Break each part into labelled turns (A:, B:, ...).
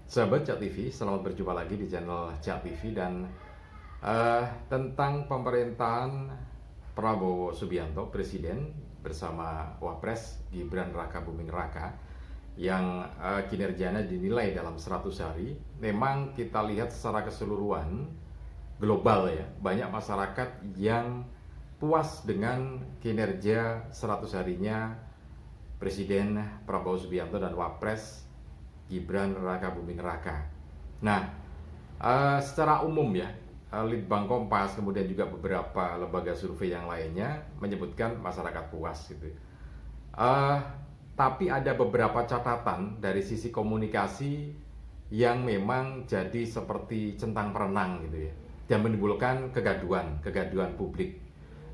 A: Sahabat Cak TV, selamat berjumpa lagi di channel Cak TV dan tentang pemerintahan Prabowo Subianto, Presiden bersama Wapres Gibran Rakabuming Raka yang kinerjanya dinilai dalam 100 hari. Memang kita lihat secara keseluruhan global ya, banyak masyarakat yang puas dengan kinerja 100 harinya Presiden Prabowo Subianto dan Wapres Gibran Rakabuming Raka. Nah, secara umum ya, Litbang Kompas kemudian juga beberapa lembaga survei yang lainnya menyebutkan masyarakat puas gitu. Tapi ada beberapa catatan dari sisi komunikasi yang memang jadi seperti centang perenang gitu ya, dan menimbulkan kegaduhan publik.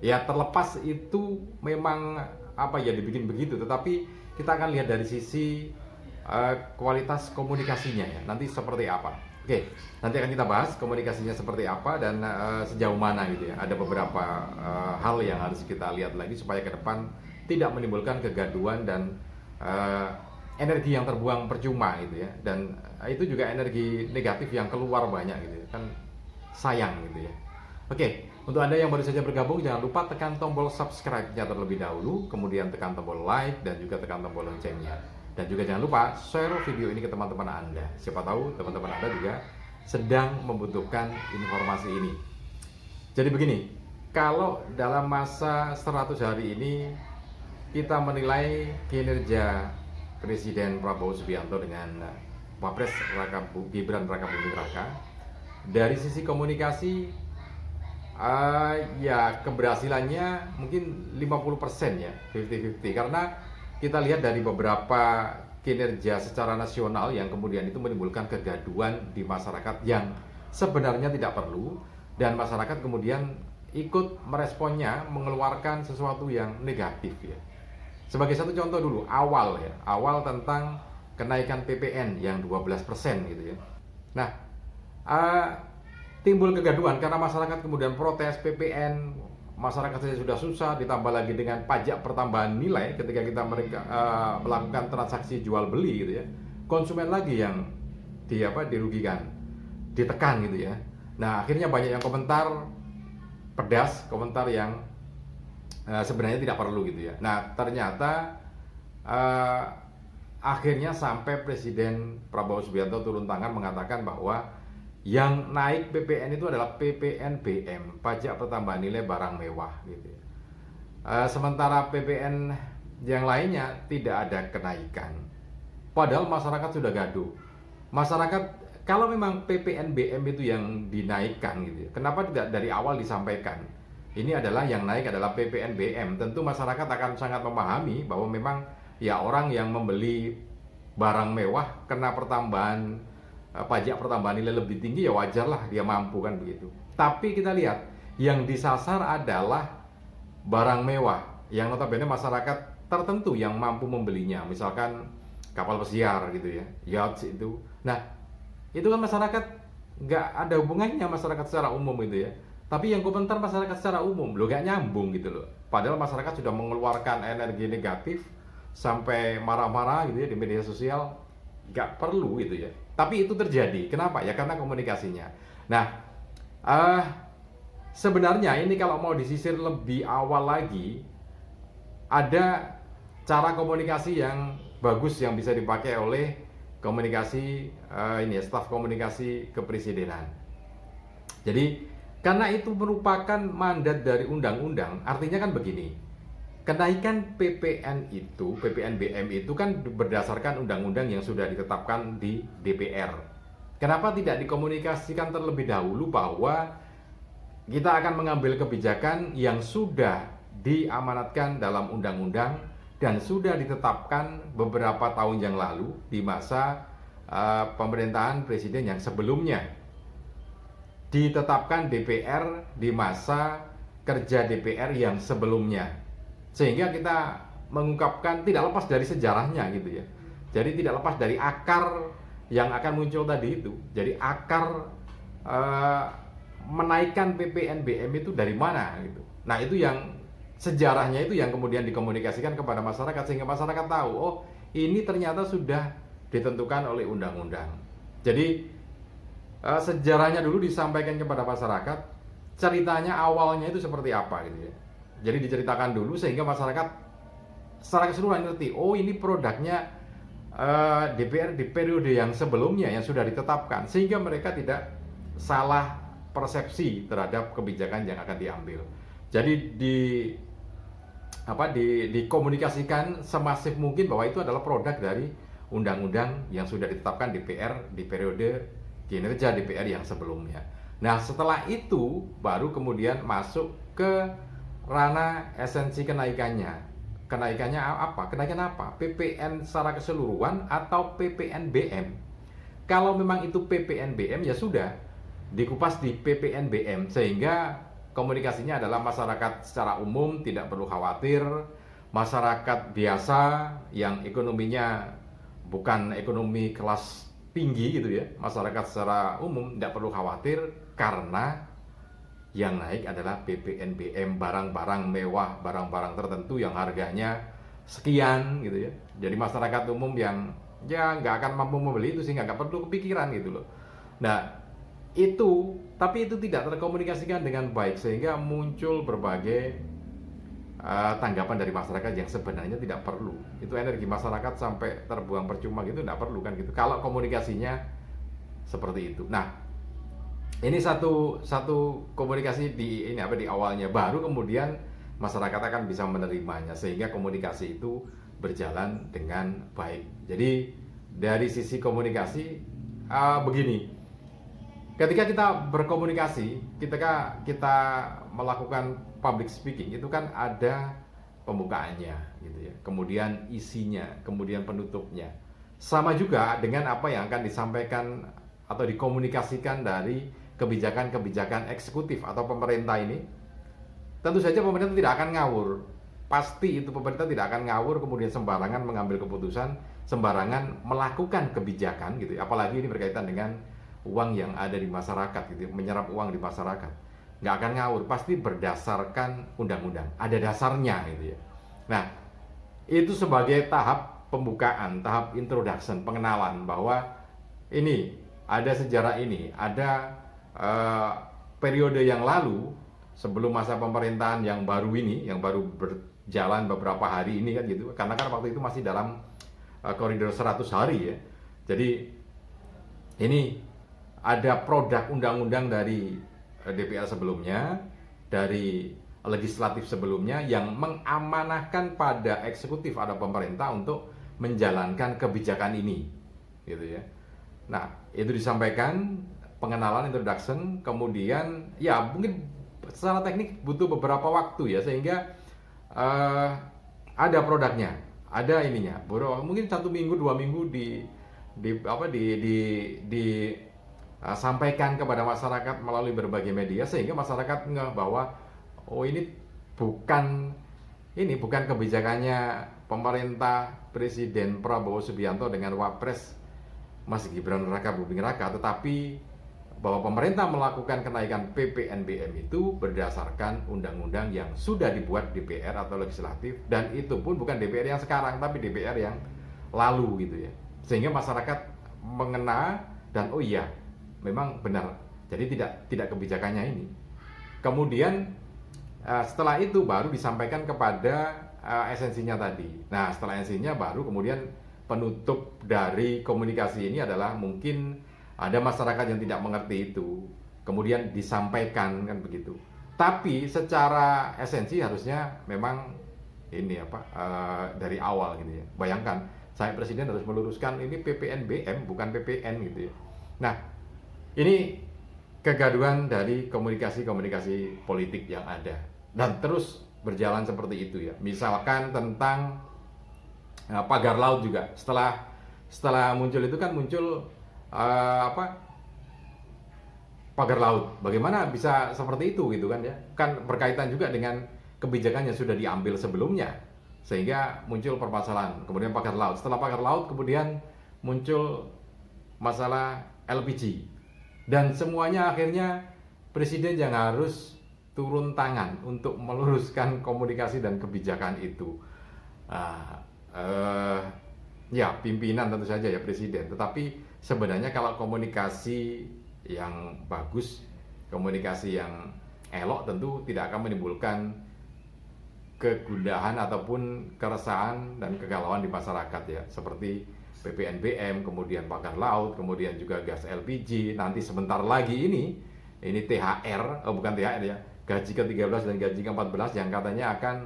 A: Ya terlepas itu memang dibikin begitu, tetapi kita akan lihat dari sisi kualitas komunikasinya ya, nanti seperti apa. Oke, nanti akan kita bahas komunikasinya seperti apa dan sejauh mana gitu ya. Ada beberapa hal yang harus kita lihat lagi supaya ke depan tidak menimbulkan kegaduhan dan energi yang terbuang percuma gitu ya. Dan itu juga energi negatif yang keluar banyak gitu ya. Kan sayang gitu ya. Oke, untuk Anda yang baru saja bergabung, jangan lupa tekan tombol subscribe-nya terlebih dahulu, kemudian tekan tombol like dan juga tekan tombol loncengnya. Dan juga jangan lupa share video ini ke teman-teman Anda. Siapa tahu teman-teman Anda juga sedang membutuhkan informasi ini. Jadi begini, kalau dalam masa 100 hari ini kita menilai kinerja Presiden Prabowo Subianto dengan Wapres Gibran Rakabuming Raka, dari sisi komunikasi ya keberhasilannya mungkin 50% ya, 50-50, karena kita lihat dari beberapa kinerja secara nasional yang kemudian itu menimbulkan kegaduhan di masyarakat yang sebenarnya tidak perlu, dan masyarakat kemudian ikut meresponnya mengeluarkan sesuatu yang negatif ya. Sebagai satu contoh dulu, awal tentang kenaikan PPN yang 12% gitu ya. Nah, timbul kegaduhan karena masyarakat kemudian protes PPN. Masyarakat saja sudah susah, ditambah lagi dengan pajak pertambahan nilai ketika kita melakukan transaksi jual beli gitu ya. Konsumen lagi yang dirugikan, ditekan gitu ya. Nah, akhirnya banyak yang komentar pedas, komentar yang sebenarnya tidak perlu gitu ya. Nah, ternyata akhirnya sampai Presiden Prabowo Subianto turun tangan mengatakan bahwa yang naik PPN itu adalah PPNBM, pajak pertambahan nilai barang mewah gitu. Sementara PPN yang lainnya tidak ada kenaikan. Padahal masyarakat sudah gaduh. Masyarakat, kalau memang PPNBM itu yang dinaikkan gitu, kenapa tidak dari awal disampaikan? Ini adalah yang naik adalah PPNBM. Tentu masyarakat akan sangat memahami bahwa memang ya orang yang membeli barang mewah kena pertambahan pajak pertambahan nilai lebih tinggi, ya wajar lah dia mampu kan begitu. Tapi kita lihat yang disasar adalah barang mewah yang notabene masyarakat tertentu yang mampu membelinya, misalkan kapal pesiar gitu ya, yacht itu. Nah, itu kan masyarakat nggak ada hubungannya, masyarakat secara umum gitu ya. Tapi yang komentar masyarakat secara umum loh, nggak nyambung gitu loh. Padahal masyarakat sudah mengeluarkan energi negatif sampai marah-marah gitu ya di media sosial, nggak perlu gitu ya. Tapi itu terjadi. Kenapa? Ya karena komunikasinya. Nah, sebenarnya ini kalau mau disisir lebih awal lagi, ada cara komunikasi yang bagus yang bisa dipakai oleh komunikasi staf komunikasi kepresidenan. Jadi karena itu merupakan mandat dari undang-undang, artinya kan begini. Kenaikan PPNBM itu kan berdasarkan undang-undang yang sudah ditetapkan di DPR. Kenapa tidak dikomunikasikan terlebih dahulu bahwa kita akan mengambil kebijakan yang sudah diamanatkan dalam undang-undang dan sudah ditetapkan beberapa tahun yang lalu di masa pemerintahan presiden yang sebelumnya. Ditetapkan DPR di masa kerja DPR yang sebelumnya. Sehingga kita mengungkapkan tidak lepas dari sejarahnya gitu ya. Jadi tidak lepas dari akar yang akan muncul tadi itu. Jadi akar menaikkan PPNBM itu dari mana gitu. Nah, itu yang sejarahnya itu yang kemudian dikomunikasikan kepada masyarakat sehingga masyarakat tahu, oh, ini ternyata sudah ditentukan oleh undang-undang. Jadi sejarahnya dulu disampaikan kepada masyarakat, ceritanya awalnya itu seperti apa gitu ya. Jadi diceritakan dulu sehingga masyarakat secara keseluruhan ngerti, oh ini produknya DPR di periode yang sebelumnya yang sudah ditetapkan, sehingga mereka tidak salah persepsi terhadap kebijakan yang akan diambil. Jadi dikomunikasikan semasif mungkin bahwa itu adalah produk dari undang-undang yang sudah ditetapkan DPR di periode kinerja DPR yang sebelumnya. Nah, setelah itu baru kemudian masuk ke ranah esensi kenaikannya. Kenaikannya apa? Kenaikan apa? PPN secara keseluruhan atau PPNBM? Kalau memang itu PPNBM ya sudah dikupas di PPNBM, sehingga komunikasinya adalah masyarakat secara umum tidak perlu khawatir, masyarakat biasa yang ekonominya bukan ekonomi kelas tinggi gitu ya, masyarakat secara umum tidak perlu khawatir karena yang naik adalah PPNBM, barang-barang mewah, barang-barang tertentu yang harganya sekian gitu ya. Jadi masyarakat umum yang ya nggak akan mampu membeli itu sehingga nggak perlu kepikiran gitu loh. Nah itu, tapi itu tidak terkomunikasikan dengan baik sehingga muncul berbagai tanggapan dari masyarakat yang sebenarnya tidak perlu. Itu energi masyarakat sampai terbuang percuma gitu, tidak perlu kan gitu. Kalau komunikasinya seperti itu. Nah, ini satu komunikasi di awalnya, baru kemudian masyarakat akan bisa menerimanya sehingga komunikasi itu berjalan dengan baik. Jadi dari sisi komunikasi begini. Ketika kita berkomunikasi, ketika kita melakukan public speaking, itu kan ada pembukaannya gitu ya, kemudian isinya, kemudian penutupnya. Sama juga dengan apa yang akan disampaikan atau dikomunikasikan dari kebijakan-kebijakan eksekutif atau pemerintah ini. Tentu saja pemerintah tidak akan ngawur. Pasti itu pemerintah tidak akan ngawur kemudian sembarangan mengambil keputusan, sembarangan melakukan kebijakan gitu ya. Apalagi ini berkaitan dengan uang yang ada di masyarakat gitu, menyerap uang di masyarakat, nggak akan ngawur, pasti berdasarkan undang-undang, ada dasarnya gitu ya. Nah, itu sebagai tahap pembukaan, tahap introduction, pengenalan bahwa ini ada sejarah ini, ada periode yang lalu sebelum masa pemerintahan yang baru ini, yang baru berjalan beberapa hari ini kan gitu, karena kan waktu itu masih dalam koridor 100 hari ya. Jadi ini ada produk undang-undang dari DPR sebelumnya, dari legislatif sebelumnya yang mengamanahkan pada eksekutif atau pemerintah untuk menjalankan kebijakan ini, gitu ya. Nah, itu disampaikan pengenalan, introduction, kemudian ya mungkin secara teknik butuh beberapa waktu ya sehingga ada produknya, ada ininya. Mungkin 1 minggu, 2 minggu sampaikan kepada masyarakat melalui berbagai media sehingga masyarakat ngeh bahwa oh ini bukan kebijakannya pemerintah Presiden Prabowo Subianto dengan Wapres Mas Gibran Raka Buming Raka, tetapi bahwa pemerintah melakukan kenaikan PPNBM itu berdasarkan undang-undang yang sudah dibuat DPR atau legislatif, dan itu pun bukan DPR yang sekarang tapi DPR yang lalu gitu ya, sehingga masyarakat mengena dan oh iya memang benar, jadi tidak kebijakannya ini. Kemudian setelah itu baru disampaikan kepada esensinya tadi. Nah setelah esensinya baru kemudian penutup dari komunikasi ini adalah mungkin ada masyarakat yang tidak mengerti itu, kemudian disampaikan kan begitu. Tapi secara esensi harusnya memang ini dari awal gitu ya. Bayangkan saya presiden harus meluruskan ini PPNBM bukan PPN gitu ya. Nah ini kegaduhan dari komunikasi politik yang ada dan terus berjalan seperti itu ya. Misalkan tentang pagar laut juga, setelah muncul itu kan muncul pagar laut. Bagaimana bisa seperti itu gitu kan ya? Kan berkaitan juga dengan kebijakan yang sudah diambil sebelumnya sehingga muncul permasalahan. Kemudian pagar laut. Setelah pagar laut kemudian muncul masalah LPG. Dan semuanya akhirnya presiden yang harus turun tangan untuk meluruskan komunikasi dan kebijakan itu. Ya pimpinan tentu saja ya presiden, tetapi sebenarnya kalau komunikasi yang bagus, komunikasi yang elok tentu tidak akan menimbulkan kegundahan ataupun keresahan dan kegalauan di masyarakat ya, seperti PPNBM, kemudian pagar laut, kemudian juga gas LPG, nanti sebentar lagi ini THR, bukan THR ya, gaji ke-13 dan gaji ke-14 yang katanya akan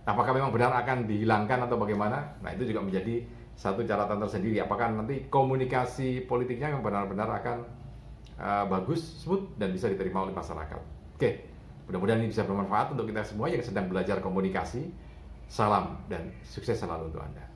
A: apakah memang benar akan dihilangkan atau bagaimana? Nah, itu juga menjadi satu catatan tersendiri. Apakah nanti komunikasi politiknya yang benar-benar akan bagus, smooth, dan bisa diterima oleh masyarakat. Oke, mudah-mudahan ini bisa bermanfaat untuk kita semua yang sedang belajar komunikasi. Salam dan sukses selalu untuk Anda.